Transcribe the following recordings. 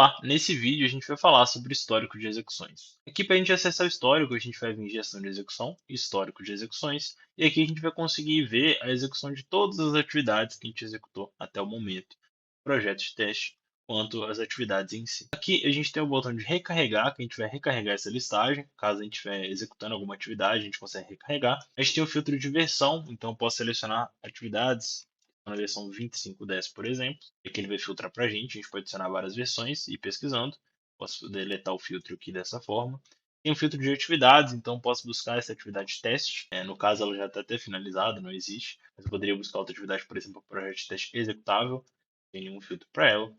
Olá, nesse vídeo a gente vai falar sobre histórico de execuções. Aqui para a gente acessar o histórico, a gente vai vir em gestão de execução, histórico de execuções, e aqui a gente vai conseguir ver a execução de todas as atividades que a gente executou até o momento, projeto de teste, quanto as atividades em si. Aqui a gente tem o botão de recarregar, que a gente vai recarregar essa listagem, caso a gente estiver executando alguma atividade, a gente consegue recarregar. A gente tem o filtro de versão, então eu posso selecionar atividades na versão 2510, por exemplo, e que ele vai filtrar para a gente pode adicionar várias versões e ir pesquisando. Posso deletar o filtro aqui dessa forma. Tem um filtro de atividades, então posso buscar essa atividade de teste. No caso, ela já está até finalizada, não existe. Mas eu poderia buscar outra atividade, por exemplo, projeto de teste executável. Não tem nenhum filtro para ela.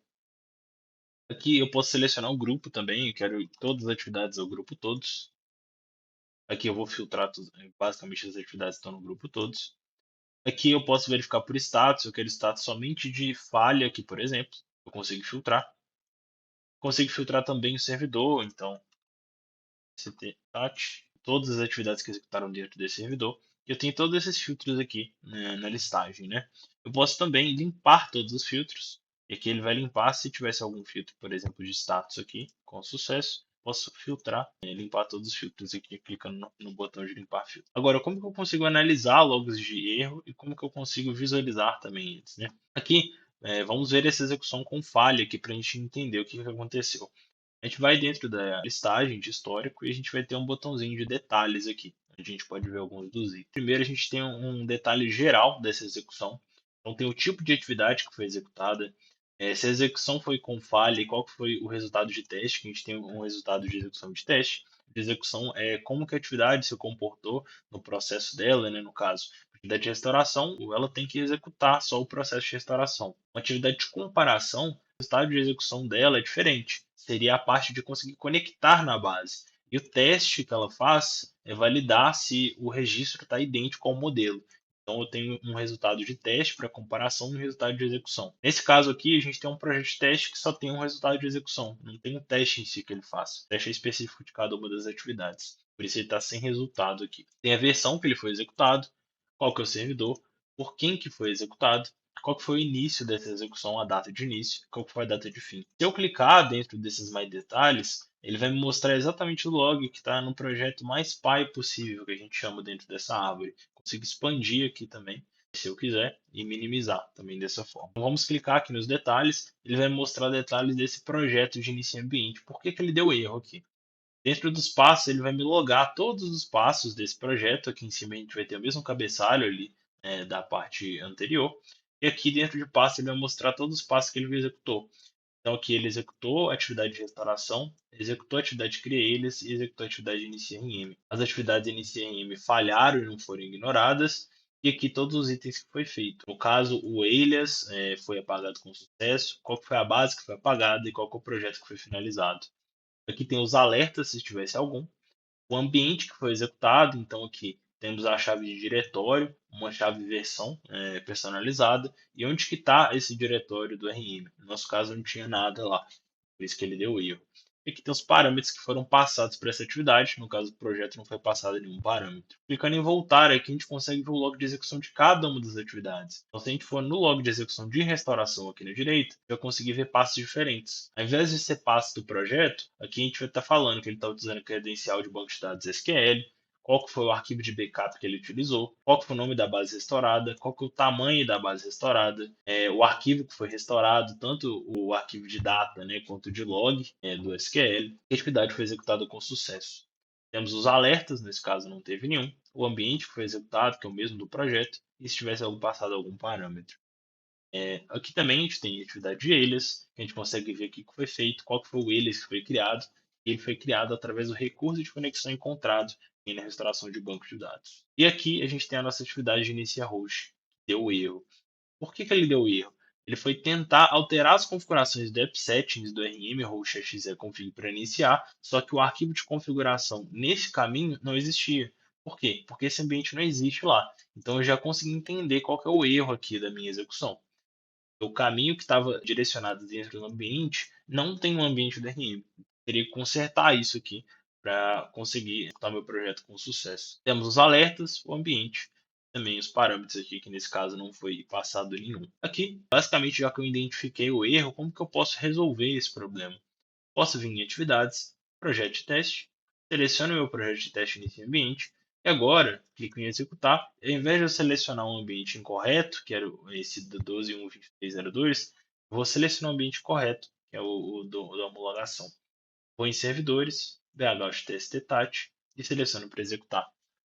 Aqui eu posso selecionar o grupo também. Eu quero todas as atividades ao grupo todos. Aqui eu vou filtrar basicamente as atividades que estão no grupo todos. Aqui eu posso verificar por status, eu quero status somente de falha aqui, por exemplo. Eu consigo filtrar. Consigo filtrar também o servidor, então, ctat, todas as atividades que executaram dentro desse servidor. Eu tenho todos esses filtros aqui, né, na listagem, né? Eu posso também limpar todos os filtros. E aqui ele vai limpar se tivesse algum filtro, por exemplo, de status aqui, com sucesso. Posso filtrar, limpar todos os filtros aqui, clicando no botão de limpar filtro. Agora, como que eu consigo analisar logs de erro e como que eu consigo visualizar também eles, né? Aqui, vamos ver essa execução com falha aqui para a gente entender o que aconteceu. A gente vai dentro da listagem de histórico e a gente vai ter um botãozinho de detalhes aqui. A gente pode ver alguns dos itens. Primeiro, a gente tem um detalhe geral dessa execução. Então, tem o tipo de atividade que foi executada, se a execução foi com falha e qual que foi o resultado de teste, que a gente tem um resultado de execução de teste. De execução é como que a atividade se comportou no processo dela, né, no caso. Atividade de restauração, ela tem que executar só o processo de restauração. Uma atividade de comparação, o resultado de execução dela é diferente. Seria a parte de conseguir conectar na base. E o teste que ela faz é validar se o registro está idêntico ao modelo. Então, eu tenho um resultado de teste para comparação e um resultado de execução. Nesse caso aqui, a gente tem um projeto de teste que só tem um resultado de execução. Não tem um teste em si que ele faz. O teste é específico de cada uma das atividades. Por isso ele está sem resultado aqui. Tem a versão que ele foi executado, qual que é o servidor, por quem que foi executado, qual que foi o início dessa execução, a data de início, qual que foi a data de fim. Se eu clicar dentro desses mais detalhes, ele vai me mostrar exatamente o log que está no projeto mais pai possível, que a gente chama dentro dessa árvore. Consigo expandir aqui também, se eu quiser, e minimizar também dessa forma. Então, vamos clicar aqui nos detalhes, ele vai me mostrar detalhes desse projeto de início ambiente. Por que ele deu erro aqui? Dentro dos passos, ele vai me logar todos os passos desse projeto. Aqui em cima a gente vai ter o mesmo cabeçalho ali, da parte anterior. E aqui dentro de passo ele vai mostrar todos os passos que ele executou. Então aqui ele executou a atividade de restauração, executou a atividade de CreaElias e executou a atividade de IniciaRM. As atividades de IniciaRM falharam e não foram ignoradas. E aqui todos os itens que foi feito. No caso, o alias foi apagado com sucesso, qual foi a base que foi apagada e qual foi o projeto que foi finalizado. Aqui tem os alertas, se tivesse algum. O ambiente que foi executado, então aqui temos a chave de diretório, uma chave versão personalizada e onde que está esse diretório do RM. No nosso caso não tinha nada lá, por isso que ele deu erro. E aqui tem os parâmetros que foram passados para essa atividade, no caso do projeto não foi passado nenhum parâmetro. Clicando em voltar aqui a gente consegue ver o log de execução de cada uma das atividades. Então se a gente for no log de execução de restauração aqui na direita, eu conseguir ver passos diferentes. Ao invés de ser passos do projeto, aqui a gente vai estar falando que ele está utilizando credencial de banco de dados SQL, qual que foi o arquivo de backup que ele utilizou, qual que foi o nome da base restaurada, qual que é o tamanho da base restaurada, o arquivo que foi restaurado, tanto o arquivo de data, né, quanto de log do SQL, a atividade foi executada com sucesso. Temos os alertas, nesse caso não teve nenhum, o ambiente que foi executado, que é o mesmo do projeto, e se tivesse passado algum parâmetro. Aqui também a gente tem atividade de alias, que a gente consegue ver o que foi feito, qual que foi o alias que foi criado. Ele foi criado através do recurso de conexão encontrado na restauração de banco de dados. E aqui a gente tem a nossa atividade de iniciar host, que deu erro. Por que ele deu erro? Ele foi tentar alterar as configurações do app settings do RM host config para iniciar, só que o arquivo de configuração nesse caminho não existia. Por quê? Porque esse ambiente não existe lá. Então eu já consegui entender qual que é o erro aqui da minha execução. O caminho que estava direcionado dentro do ambiente não tem um ambiente DRM. Teria que consertar isso aqui para conseguir executar meu projeto com sucesso. Temos os alertas, o ambiente, também os parâmetros aqui, que nesse caso não foi passado nenhum. Aqui, basicamente, já que eu identifiquei o erro, como que eu posso resolver esse problema? Posso vir em atividades, projeto de teste, seleciono meu projeto de teste nesse ambiente, e agora clico em executar. Ao invés de eu selecionar um ambiente incorreto, que era esse do 12.1.23.02, eu vou selecionar o ambiente correto, que é o da homologação. Vou em servidores, bh-test e seleciono para executar.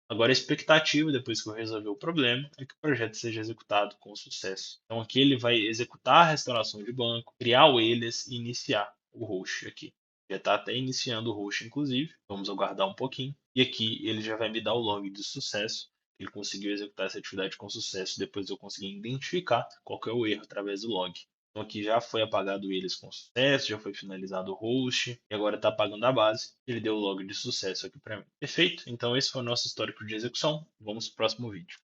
Agora a expectativa, depois que eu resolver o problema, é que o projeto seja executado com sucesso. Então aqui ele vai executar a restauração de banco, criar o alias e iniciar o host aqui. Já está até iniciando o host, inclusive. Vamos aguardar um pouquinho. E aqui ele já vai me dar o log de sucesso. Ele conseguiu executar essa atividade com sucesso. Depois eu consegui identificar qual que é o erro através do log. Então aqui já foi apagado eles com sucesso, já foi finalizado o host e agora está apagando a base. Ele deu o log de sucesso aqui para mim. Perfeito? Então esse foi o nosso histórico de execução. Vamos para o próximo vídeo.